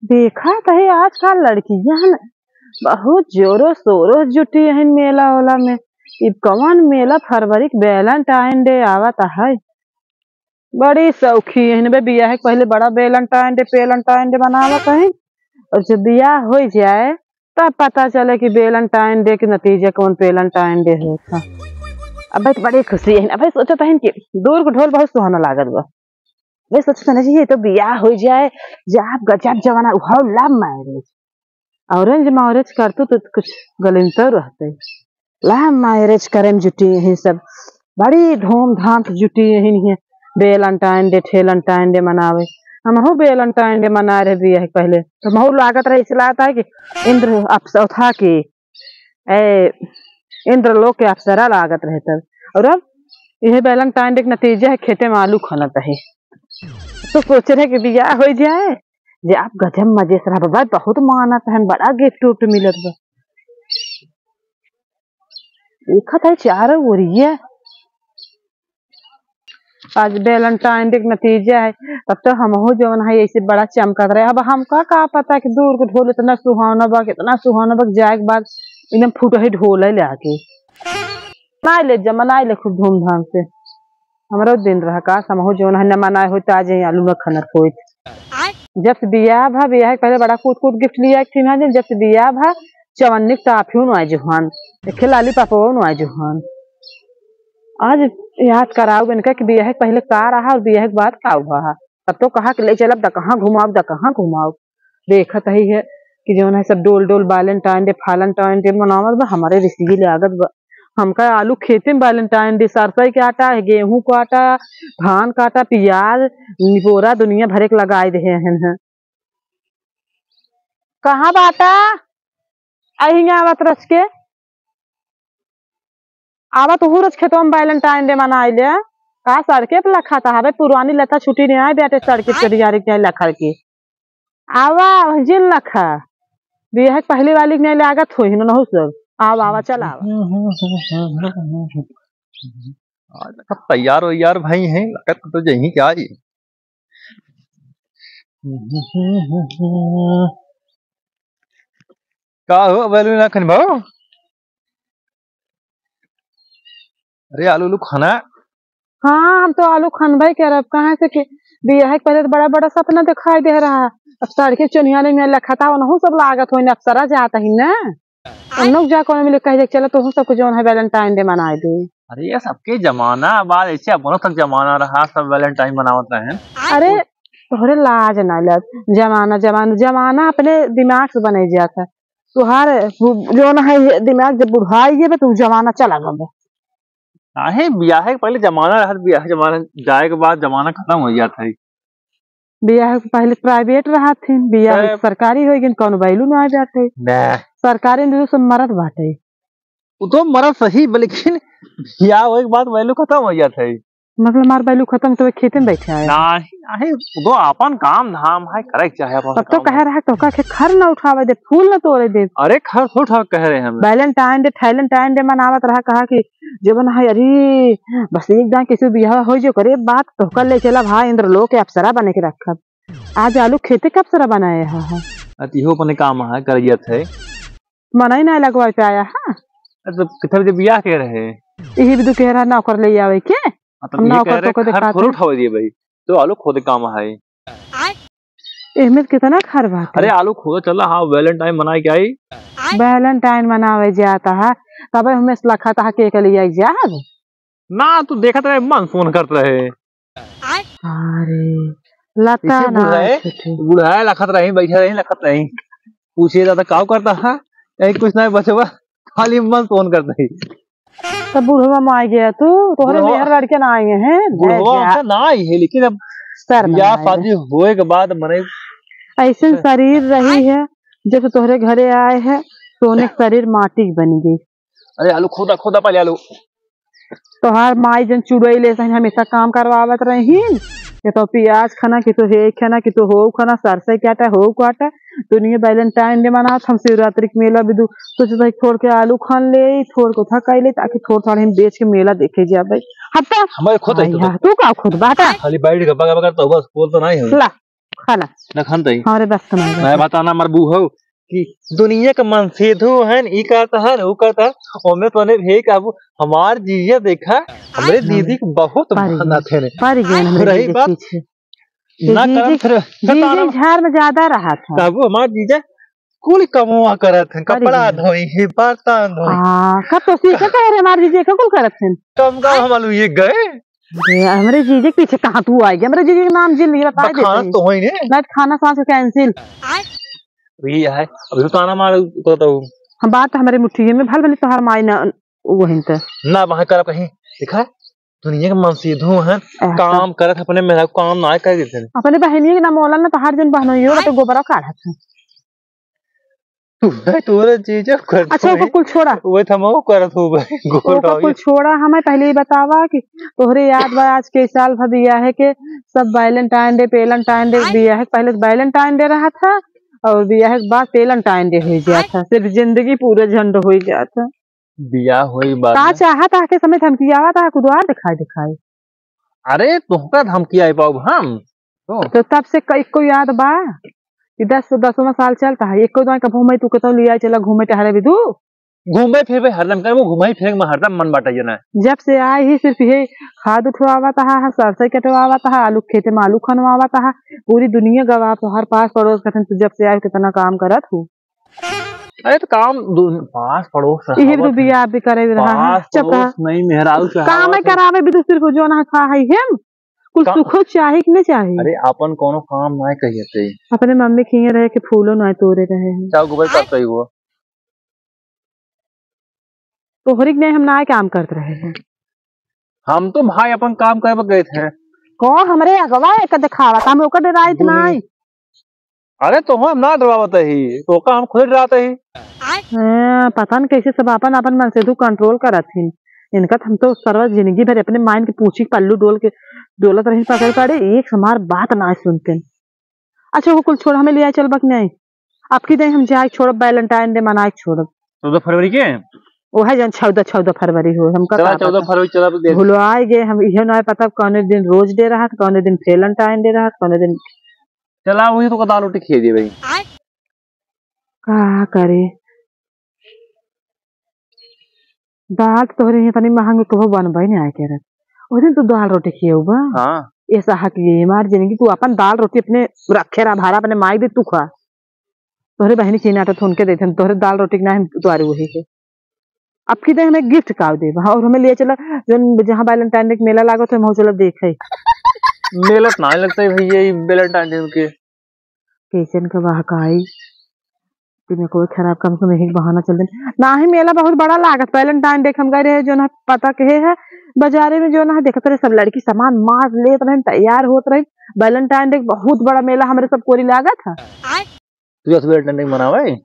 देखा कहे आजकल लड़कियां न बहुत जोरों शोरों जुटी है मेला वाला में। इ कौन मेला फरवरी के वैलेंटाइन डे आवत है। बड़ी सौखी है बे बियाह है पहले बड़ा वैलेंटाइन डे मनावत है और जब बियाह हो जाए तब पता चले कि वैलेंटाइन डे के नतीजे कौन वैलेंटाइन डे होता। अब तो बड़ी खुशी है। अब सोचत है कि दूर को ढोल बहुत सुहाना लागत बा। वे सोचते ना जी तो बियाह हो जाए जब गजब जमाना उहाव लव मैरिज ऑरेंज मैरिज करतू तो कुछ गलिंतर रहते। लव मैरिज करें जुटी है सब बड़ी धूमधाम से जुटी है वैलेंटाइन डे ठेलेंटाइन डे मनावे। हम हो वैलेंटाइन डे मना रहे भी है पहले तो महू लागत रहे इसलिए आता है कि इंद्र अप्सरा की इंद्र लोक के अप्सरा लागत रहे तब। और अब यह वैलेंटाइन डे के नतीजे है खेते में आलू खनत है तो सोच रहे कि बियाह हो जाए जे आप गजब मजे से रहा बहुत मानत है बड़ा गिफ्ट उफ्ट मिलत बा। देखत है चारों ओरिया आज वैलेंटाइन डे के नतीजा है तब तो हम हो जो है ऐसे बड़ा चमकत रहे। अब हमका का पता कि दूर को ढोल इतना सुहाना बा कितना सुहाना बा जाए के बाद एकदम फूट ही ढोल ले आके मनाए ले खूब धूमधाम से। हमारा दिन रहा का समहो जो न मनाए हो आज आलू न खनर हो। जब से बियाह भा बियाह पहले बड़ा कूद कूद गिफ्ट लिया थी जब से बियाह भा चवन्नी टाफियों नुआए जुहान खिलाली पापा नुआए जुहान। आज याद कराओ इनका कि बियाह पहले का रहा और बियाह के बाद का हुआ। तब तो कहा कि ले चल अब कहाँ घुमाओ देखत ही है कि जो है सब डोल डोल वैलेंटाइन डे फालेंटाइन डे मनावत बा। हमारे रिश्ते लागत बा हमका आलू खेते में वैलेंटाइन डे सरसों के आटा गेहूं का आटा धान का आटा प्याज निपोरा दुनिया भरे के लगाए रहे हैं। कहाँ बाटा अही आवत रच के आवत हुरच खेतों में वैलेंटाइन डे मनाए ले का सड़के पे लखा था हवे पुरानी लता छुट्टी नहीं आए बेटे सड़के पे चढ़ी क्या लखा के आवा जिन लखा बियाह पहली वाली नहीं लागत हो न सब आवा चल तैयार हो यार भाई है लगत तो यही क्या है। का हो बैलू ना खन भाव अरे आलू लू खाना। हाँ हम तो आलू खनबे कर कहाँ से कि बियाह पहले तो बड़ा बड़ा सपना दिखाई दे रहा है। अब सड़के चुनिया में लखता हो सब लागत हो अप्सरा जाता ही ना लोग जा कौन मिले कह चलो तो सब जो है वैलेंटाइन डे मनाए दे। अरे ये सबके जमाना बाद ऐसे अपनों तक जमाना रहा सब वैलेंटाइन मनावत है। अरे तोहरे लाज ना लग जमाना अपने दिमाग से बने जाता है तुहार जो है दिमाग जब बुढ़ाई तो जमाना चला गया। आहे ब्याह के पहले जमाना रहा ब्याह जमाना जाए के बाद जमाना खत्म हो जाता है। बियाह पहले प्राइवेट रहा थी बियाह सरकारी हो गई कौन वैल्यू ना आ जाते सरकारी सब मरद बाटे तो मरद सही लेकिन बियाह हो के बाद वैल्यू खत्म हो जाता है। मतलब हमार वैल्यू खत्म तो खेते में बैठे आए नहीं तो अपन काम धाम है करे चाहे अपन तब तो कह रहा तो का खर ना उठावे दे फूल ना तोड़े दे। अरे खर तो उठा कह रहे हैं हम वैलेंटाइन डे थैलेंटाइन डे मनावत रहा कहा कि जब है अरे बस एकदम किसी बियाह हो जो करे बात तो कर ले चला भाई इंद्र लोक के अप्सरा बने के रखब आज आलू खेते के अप्सरा बनाए है अतिहो अपने काम है करियत है मना ही ना लगवा पे आया है तो कितने बजे बियाह कह रहे यही भी कह रहा नौकर ले आवे के नौकर तो दिखाते उठाव दिए भाई तो आलू खोदे काम है इसमें कितना खर बात। अरे आलू खोद चला हाँ वैलेंटाइन मनाए क्या ही वैलेंटाइन मनावे जाता है तब हमें लखा था के लिए जाब ना तू देखत रहे मन फोन करते रहे। अरे लता ना बुढ़ाए लखत रही बैठे रही लखत रही पूछिए जाता का करता है यही कुछ ना बचे खाली मन फोन करते ही तब बुढ़वा में आ गया तू तोहरे मेहर लड़के ना आए हैं बुढ़वा ना आई है लेकिन अब बियाह शादी होए के बाद मने ऐसे शरीर रही है जब तोहरे घरे आए हैं सोने शरीर माटी बन गई। अरे आलू खोदा खोदा पहले आलू तोहार माई जन चुड़ई ले हमेशा काम करवावत रही कि तो प्याज खाना कि तो हे खाना कि तो हो खाना सरसे के आटा हो काटा दुनिया वैलेंटाइन डे मना हम शिवरात्रि के मेला भी सोच छोड़ के आलू खान ले छोड़ को था ले ताकि थोड़ा थोड़ा हम बेच के मेला देखे जा भाई हटा हमारे खुद तू का खुद बाटा खाली बैठ गप्पा करता बस बोल तो नहीं है। खाला नखन तई हमारे बस का नहीं मैं बताना मरबू हो कि दुनिया का मन सीधो है ई करता है वो करता है और मैं तोने भे काबू हमार जीजा देखा हमरे दीदी को बहुत बहाना थे ने पारी ज्ञान हमरे रही जीजे बात पीछे ना करम फिर जीजे झाड़ में ज्यादा रहा था काबू हमार जीजा कुल कमवा करत हैं कपड़ा धोई है बर्तन धोई कब तो सीखे कह रहे हमारे जीजे का कुल करत हैं कम का हम ये गए हमारे जीजे के पीछे कहाँ तू आई गया हमारे जीजे का नाम जिल नहीं बता दे खाना तो होई ने ना खाना सांस कैंसिल वही है अभी तो ताना मार को तो हम बात हमारे मुट्ठी में भल भले तोहर माई ना वहीं त ना वहां कर कहीं दिखा दुनिया के मन सीधो है काम करत अपने मेरा काम ना कर देते अपने बहनिया के नाम मोला ना तो हर दिन बहनोइयो तो गोबरा काढ़त तू तोरे चीज कर अच्छा वो कुल छोड़ा वो थमो करत हो भाई गोल वो कुल छोड़ा हमें पहले ही बतावा कि तोहरे याद बा आज के साल भबिया है के सब वैलेंटाइन डे पेलेंटाइन डे बिया है पहले वैलेंटाइन डे रहा था और बिया है बाद पेलेंटाइन डे हो गया था सिर्फ जिंदगी पूरे झंड हो गया था बिया होई बात का चाहत आके समय धमकी आवा था कुदवार दिखाई अरे तुमका धमकी आई पाऊ हम तो तब से कई को याद बा कि 10वां साल चलता है एक कभू मैं तू कहता लिया चला घूमे टहरे भी तू घूमे फिर हरदम कर वो घुमाई फिर में हरदम मन बाटा ना जब से आए ही सिर्फ ये खाद उठवावा था सरसों कटवावा था आलू खेते में आलू खनवावा था पूरी दुनिया गवा तो हर पास पड़ोस कथन तू जब से आए कितना काम करत हूँ अरे तो काम पास पड़ोस ये भी बिया भी करे रहा है चुप नहीं मेहरारू काम है करावे भी तो सिर्फ जो ना था है हम कुछ सुखो चाहे कि नहीं चाहे अरे अपन कोनो काम ना कहिए अपने मम्मी खिए रहे के फूलों ना तोड़े रहे हैं चाव गोबर करते ही वो तो हरिक नहीं हम ना काम करते रहे हैं हम तो भाई अपन काम कर गए थे कौन हमरे अगवा एक दिखावा हम ओकर डराइत नहीं अरे तो हम ना डरावत ही तो का हम खुद डराते ही पता नहीं कैसे सब अपन अपन मन से तू कंट्रोल करत थी इनका हम तो सर्व जिंदगी भर अपने माइंड के पूछी पल्लू डोलत रही पकड़ पड़े एक हमार बात ना सुनते अच्छा वो कुल छोड़ हमें लिया चल बक नहीं आपकी दे हम जाए छोड़ वैलेंटाइन डे मनाए छोड़ 14 फरवरी के वो है जन 14 फरवरी हो हमका 14 फरवरी चला भुलवाए गए हम यह ना पता कौन दिन रोज डे रहा कौन दिन वैलेंटाइन डे रहा कौन दिन चला वही तो दाल रोटी खिए दी भाई का करे दाल तोहरे यहाँ तनी महंग कहो बनबई नहीं आए के रख उस दिन तू दाल रोटी खिए बा हां ऐसा हक ये मार जिंदगी तू अपन दाल रोटी अपने रखे रहा भारा अपने माई दे तू खा तोहरे बहनी की नाटक थोन के देते तोहरे दाल रोटी ना हम तुम्हारे वही के अब की दे हमें गिफ्ट काव दे और हमें लिए चला जहाँ वैलेंटाइन डे मेला लागो तो हम चलो देखे मेला ना लगता है भैया ये वैलेंटाइन डे के कैसन का बहकाई तुम्हें कोई खराब काम से नहीं बहाना चल दे ना ही मेला बहुत बड़ा लागत वैलेंटाइन डे हम गए रहे जो ना पता कहे है बाजारे में जो ना देखते रहे सब लड़की सामान मार लेत रहे तैयार होत रहे वैलेंटाइन डे बहुत बड़ा मेला हमारे सब कोरी लागत है तू वैलेंटाइन डे मनावे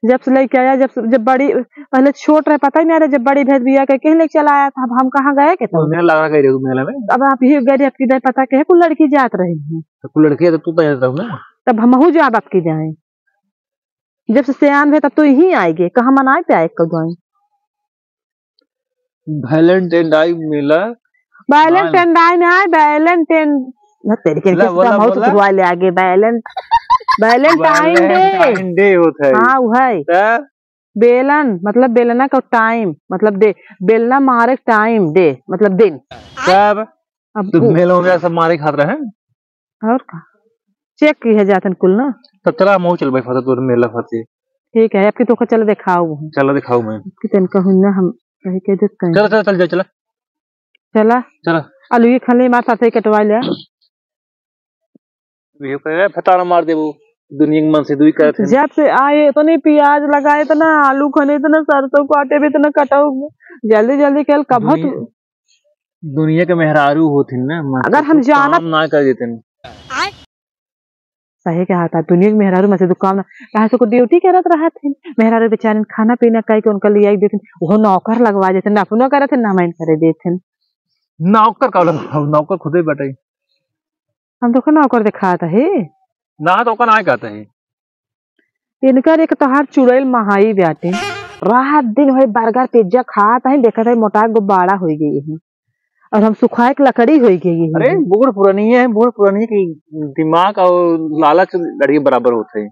जब से लेके आया जब बड़ी पहले छोट रहे पता ही नहीं रहे जब बड़ी भेज दिया कहीं लेके चला आया था अब हम कहाँ गए के तो मेला लग रहा है मेला में अब आप ही गए आपकी दे पता कहे कुछ लड़की जात रही है तो कुछ लड़की है तो तू तैयार रहो ना तब हम जाब आपकी जाए जब से सियान हुए तब तो यही आएंगे कहाँ मनाए पे आए कब जाए वैलेंटाइन डे मेला वैलेंटाइन डे ना वैलेंटाइन तेरे के बहुत दुआ ले आगे वैलेंटाइन डे होता है हाँ वो है बेलन मतलब बेलना का टाइम मतलब डे बेलना मारे टाइम डे मतलब दिन कब अब तो मेलों में सब मारे खाते हैं और का चेक की है जातन कुल ना तो चला मऊ चल भाई फतेह तो मेला फतेह ठीक है आपकी तो चलो दिखाओ चलो दिखाओ मैं कितन कहूं ना हम कहीं के देख कहीं चल चल चल चला चला चला आलू ये खले मार साथे कटवा लिया वे कहे फताना मार दे वो दुनिया के मन से दुई करते हैं जब से आए तो नहीं प्याज लगाए तो ना आलू खने तो ना सरसों काटे भी तो ना कटाओ जल्दी जल्दी कल कब दुनिया के मेहरारू होती ना अगर हम जाना ना कर देते सही कहा था दुनिया के मेहरारू में से दुकान कहा से को ड्यूटी करत रहा थे मेहरारू बेचारे खाना पीना कह के उनका लिया देते वो नौकर लगवा देते ना अपना करे थे ना माइंड करे देते नौकर का नौकर खुद ही बैठे हम तो नौकर दिखा था हे ना तो ओका ना कहते हैं इनकर एक तोहार चुड़ैल महाई बाटे रात दिन वही बर्गर पिज्जा खाता है देखा था मोटा गुब्बारा हो गई है और हम सुखाए के लकड़ी हो गई। अरे बूढ़ पुरानी है, बूढ़ पुरानी की दिमाग और लालच लड़की बराबर होते हैं।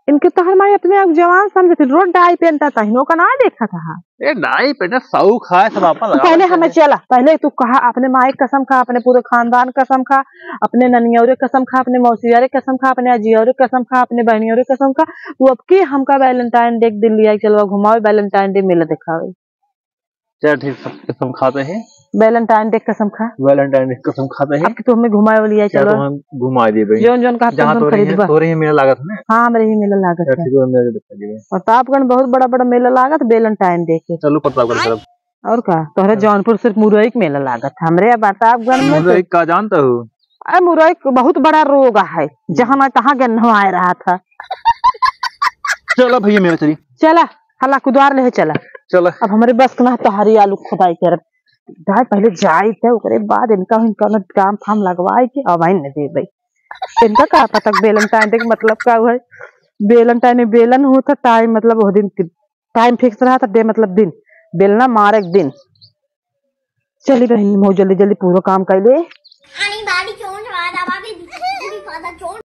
इनके तो हमारे अपने आप जवान समझते रोज डाई पहनता था का ना देखा था। ए डाई पे सऊ खाए सब आपा तो पहले हमें चला, पहले तू कहा अपने माई कसम खा, अपने पूरे खानदान कसम खा, अपने ननियोरे कसम खा, अपने मौसियारे कसम खा, अपने अजियोरे कसम खा, अपने बहनियोरे कसम खा। तू अब के हमका वैलेंटाइन डे दिन लिया चलो घुमाओ, वैलेंटाइन डे मेला दिखावे। चल ठीक, सब कसम खाते हैं। वैलेंटाइन डे कसम खा, वैलेंटाइन डे कसम खाते हैं। अब तो हमें घुमाए लिया चलो, हम घुमा दे भाई जोन जोन का तो रही मेला लागत है। हाँ मेरे ही मेला लागत है। प्रतापगढ़ बहुत बड़ा बड़ा मेला लागत वैलेंटाइन डे के। चलो प्रतापगढ़ तरफ। और का तोहरे जौनपुर सिर्फ मुरई के मेला लागत है, हमरे प्रतापगढ़ में मुरई का जानता हूँ। अरे मुरई बहुत बड़ा रोग है, जहाँ मैं तहाँ गन्नवा रहा था। चलो भैया मेरा चली चला हला कुदार ले चला। चलो अब हमारे बस में तहारी आलू खुदाई कर दाई पहले जाए थे, ओकरे बाद इनका काम फाम लगवाए के अब आई न दे भाई। इनका का पता वैलेंटाइन डे का मतलब का है। वैलेंटाइन बेलन होता टाइम मतलब वो दिन टाइम फिक्स रहा था, डे मतलब दिन, बेलना मार एक दिन। चली बहन जल्दी जल्दी पूरा काम कर ले।